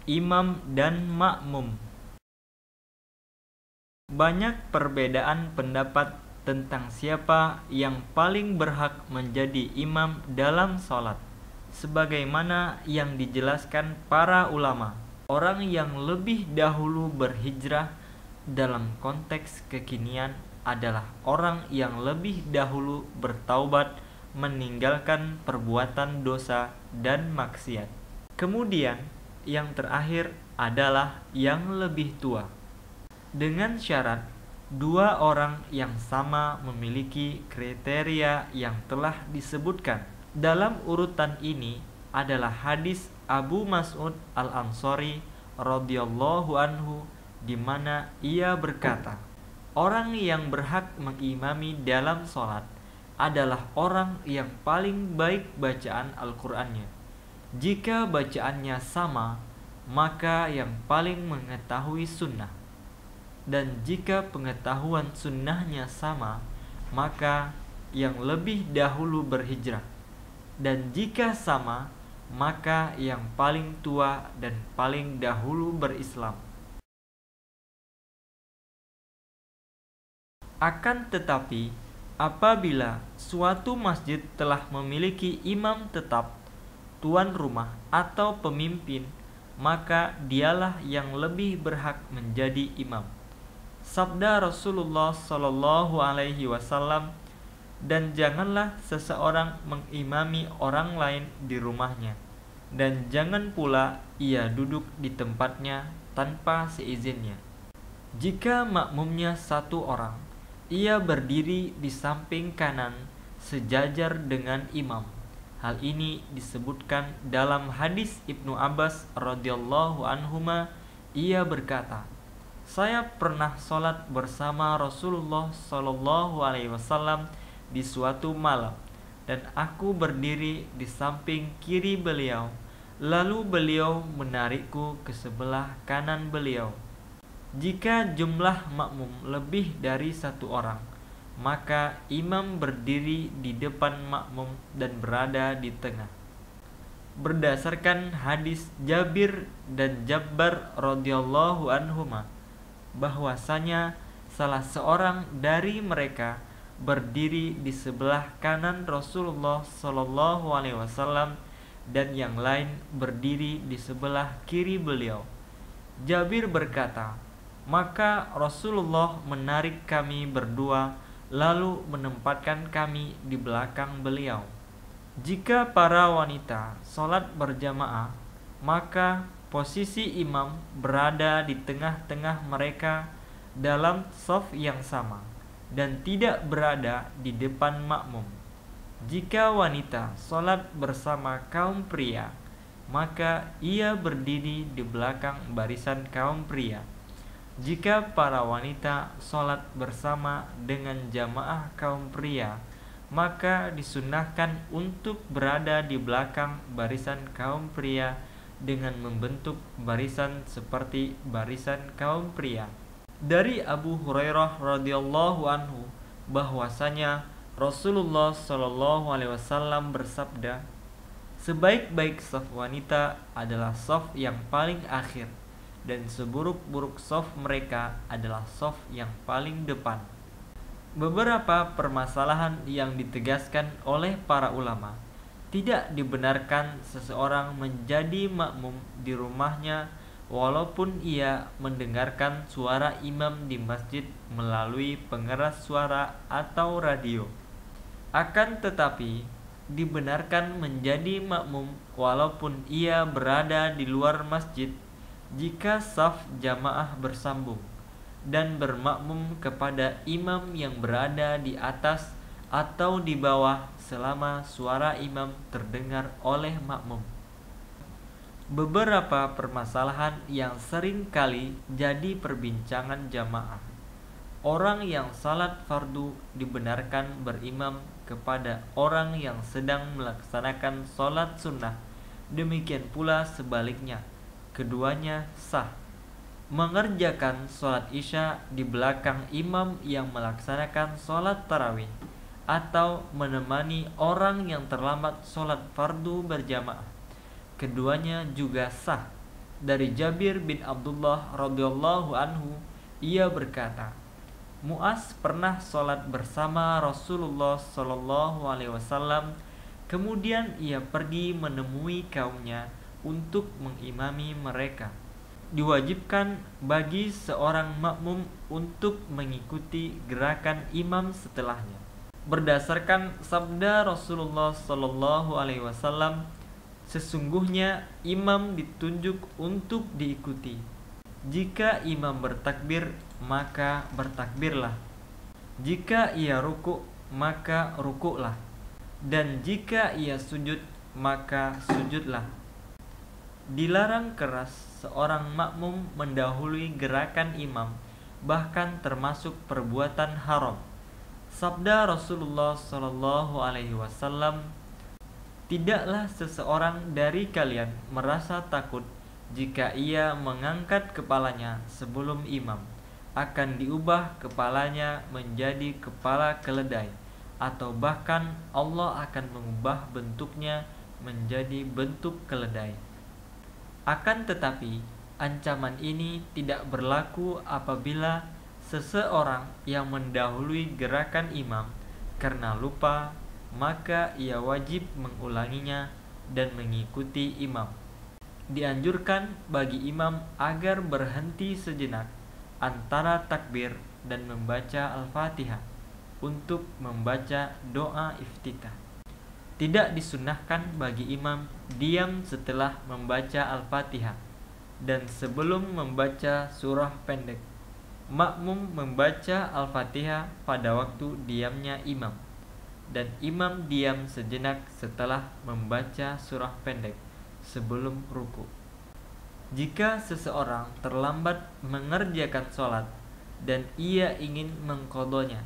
imam dan makmum. Banyak perbedaan pendapat tentang siapa yang paling berhak menjadi imam dalam sholat, sebagaimana yang dijelaskan para ulama. Orang yang lebih dahulu berhijrah dalam konteks kekinian adalah orang yang lebih dahulu bertaubat meninggalkan perbuatan dosa dan maksiat. Kemudian yang terakhir adalah yang lebih tua, dengan syarat dua orang yang sama memiliki kriteria yang telah disebutkan. Dalam urutan ini adalah hadis Abu Mas'ud Al-Ansari radhiyallahu anhu, di mana ia berkata, orang yang berhak mengimami dalam sholat adalah orang yang paling baik bacaan Al-Qur'annya. Jika bacaannya sama, maka yang paling mengetahui sunnah. Dan jika pengetahuan sunnahnya sama, maka yang lebih dahulu berhijrah. Dan jika sama, maka yang paling tua dan paling dahulu berislam. Akan tetapi, apabila suatu masjid telah memiliki imam tetap, tuan rumah atau pemimpin, maka dialah yang lebih berhak menjadi imam. Sabda Rasulullah Shallallahu Alaihi Wasallam, dan janganlah seseorang mengimami orang lain di rumahnya, dan jangan pula ia duduk di tempatnya tanpa seizinnya. Jika makmumnya satu orang, ia berdiri di samping kanan sejajar dengan imam. Hal ini disebutkan dalam hadis Ibnu Abbas radhiyallahu anhuma. Ia berkata, saya pernah sholat bersama Rasulullah Shallallahu Alaihi Wasallam di suatu malam, dan aku berdiri di samping kiri beliau, lalu beliau menarikku ke sebelah kanan beliau. Jika jumlah makmum lebih dari satu orang, maka imam berdiri di depan makmum dan berada di tengah. Berdasarkan hadis Jabir dan Jabbar radhiyallahu anhuma, bahwasanya salah seorang dari mereka berdiri di sebelah kanan Rasulullah Shallallahu Alaihi Wasallam dan yang lain berdiri di sebelah kiri beliau. Jabir berkata, maka Rasulullah menarik kami berdua lalu menempatkan kami di belakang beliau. Jika para wanita sholat berjamaah, maka posisi imam berada di tengah-tengah mereka dalam shaf yang sama dan tidak berada di depan makmum. Jika wanita sholat bersama kaum pria, maka ia berdiri di belakang barisan kaum pria. Jika para wanita sholat bersama dengan jamaah kaum pria, maka disunahkan untuk berada di belakang barisan kaum pria dengan membentuk barisan seperti barisan kaum pria. Dari Abu Hurairah radhiyallahu anhu bahwasanya Rasulullah Shallallahu Alaihi Wasallam bersabda, sebaik-baik shaf wanita adalah shaf yang paling akhir, dan seburuk-buruk shaf mereka adalah shaf yang paling depan. Beberapa permasalahan yang ditegaskan oleh para ulama. Tidak dibenarkan seseorang menjadi makmum di rumahnya walaupun ia mendengarkan suara imam di masjid melalui pengeras suara atau radio. Akan tetapi, dibenarkan menjadi makmum walaupun ia berada di luar masjid jika shaf jamaah bersambung, dan bermakmum kepada imam yang berada di atas atau di bawah selama suara imam terdengar oleh makmum. Beberapa permasalahan yang sering kali jadi perbincangan jamaah. Orang yang salat fardu dibenarkan berimam kepada orang yang sedang melaksanakan salat sunnah. Demikian pula sebaliknya, keduanya sah. Mengerjakan salat isya di belakang imam yang melaksanakan salat tarawih, atau menemani orang yang terlambat salat fardu berjamaah, keduanya juga sah. Dari Jabir bin Abdullah radhiyallahu anhu, ia berkata, Mu'az pernah sholat bersama Rasulullah Shallallahu Alaihi Wasallam. Kemudian ia pergi menemui kaumnya untuk mengimami mereka. Diwajibkan bagi seorang makmum untuk mengikuti gerakan imam setelahnya. Berdasarkan sabda Rasulullah Shallallahu Alaihi Wasallam, sesungguhnya imam ditunjuk untuk diikuti. Jika imam bertakbir, maka bertakbirlah. Jika ia ruku', maka rukuklah. Dan jika ia sujud, maka sujudlah. Dilarang keras seorang makmum mendahului gerakan imam, bahkan termasuk perbuatan haram. Sabda Rasulullah Shallallahu Alaihi Wasallam, tidaklah seseorang dari kalian merasa takut jika ia mengangkat kepalanya sebelum imam, akan diubah kepalanya menjadi kepala keledai, atau bahkan Allah akan mengubah bentuknya menjadi bentuk keledai. Akan tetapi, ancaman ini tidak berlaku apabila seseorang yang mendahului gerakan imam karena lupa, maka ia wajib mengulanginya dan mengikuti imam. Dianjurkan bagi imam agar berhenti sejenak antara takbir dan membaca Al-Fatihah untuk membaca doa iftitah. Tidak disunnahkan bagi imam diam setelah membaca Al-Fatihah dan sebelum membaca surah pendek. Makmum membaca Al-Fatihah pada waktu diamnya imam, dan imam diam sejenak setelah membaca surah pendek sebelum ruku. Jika seseorang terlambat mengerjakan sholat dan ia ingin mengqadhonya,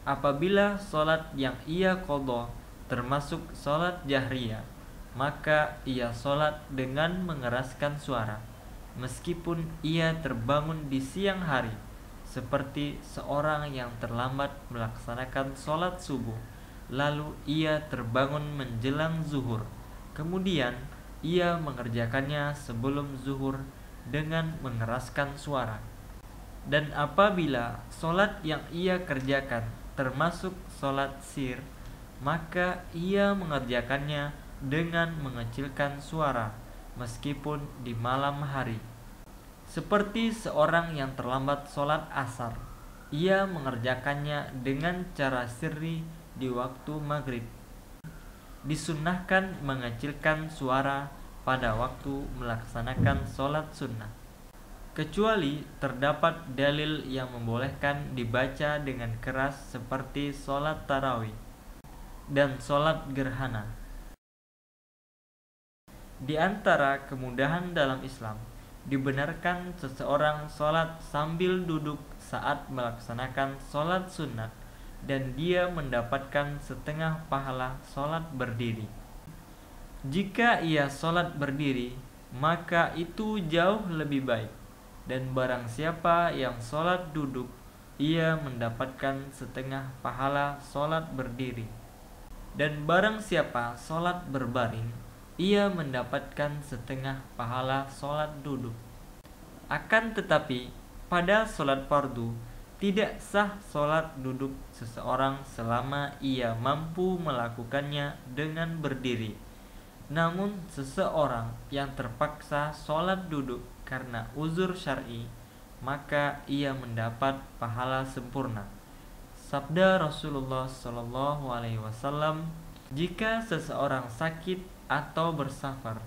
apabila sholat yang ia qadha termasuk sholat jahriyah, maka ia sholat dengan mengeraskan suara, meskipun ia terbangun di siang hari, seperti seorang yang terlambat melaksanakan sholat subuh, lalu ia terbangun menjelang zuhur, kemudian ia mengerjakannya sebelum zuhur dengan mengeraskan suara. Dan apabila sholat yang ia kerjakan termasuk sholat sir, maka ia mengerjakannya dengan mengecilkan suara, meskipun di malam hari. Seperti seorang yang terlambat sholat asar, ia mengerjakannya dengan cara sirri di waktu maghrib. Disunnahkan mengecilkan suara pada waktu melaksanakan sholat sunnah, kecuali terdapat dalil yang membolehkan dibaca dengan keras seperti sholat tarawih dan sholat gerhana. Di antara kemudahan dalam Islam, dibenarkan seseorang sholat sambil duduk saat melaksanakan sholat sunat, dan dia mendapatkan setengah pahala sholat berdiri. Jika ia sholat berdiri, maka itu jauh lebih baik. Dan barang siapa yang sholat duduk, ia mendapatkan setengah pahala sholat berdiri. Dan barang siapa sholat berbaring, ia mendapatkan setengah pahala sholat duduk. Akan tetapi, pada sholat fardu, tidak sah sholat duduk seseorang selama ia mampu melakukannya dengan berdiri. Namun seseorang yang terpaksa sholat duduk karena uzur syar'i, maka ia mendapat pahala sempurna. Sabda Rasulullah Shallallahu Alaihi Wasallam, jika seseorang sakit atau bersafar,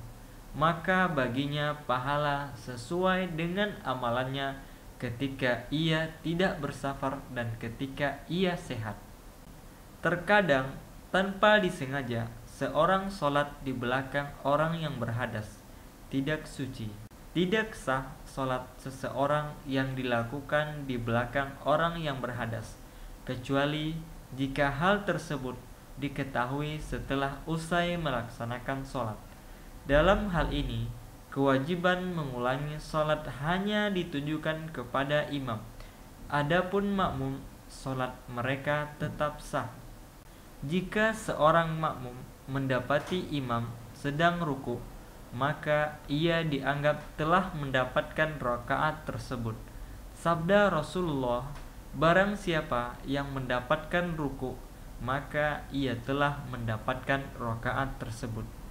maka baginya pahala sesuai dengan amalannya ketika ia tidak bersafar dan ketika ia sehat. Terkadang tanpa disengaja seorang sholat di belakang orang yang berhadas, tidak suci. Tidak sah sholat seseorang yang dilakukan di belakang orang yang berhadas, kecuali jika hal tersebut diketahui setelah usai melaksanakan sholat. Dalam hal ini, kewajiban mengulangi sholat hanya ditujukan kepada imam. Adapun makmum, sholat mereka tetap sah. Jika seorang makmum mendapati imam sedang ruku, maka ia dianggap telah mendapatkan rakaat tersebut. Sabda Rasulullah, barang siapa yang mendapatkan ruku, maka ia telah mendapatkan rakaat tersebut.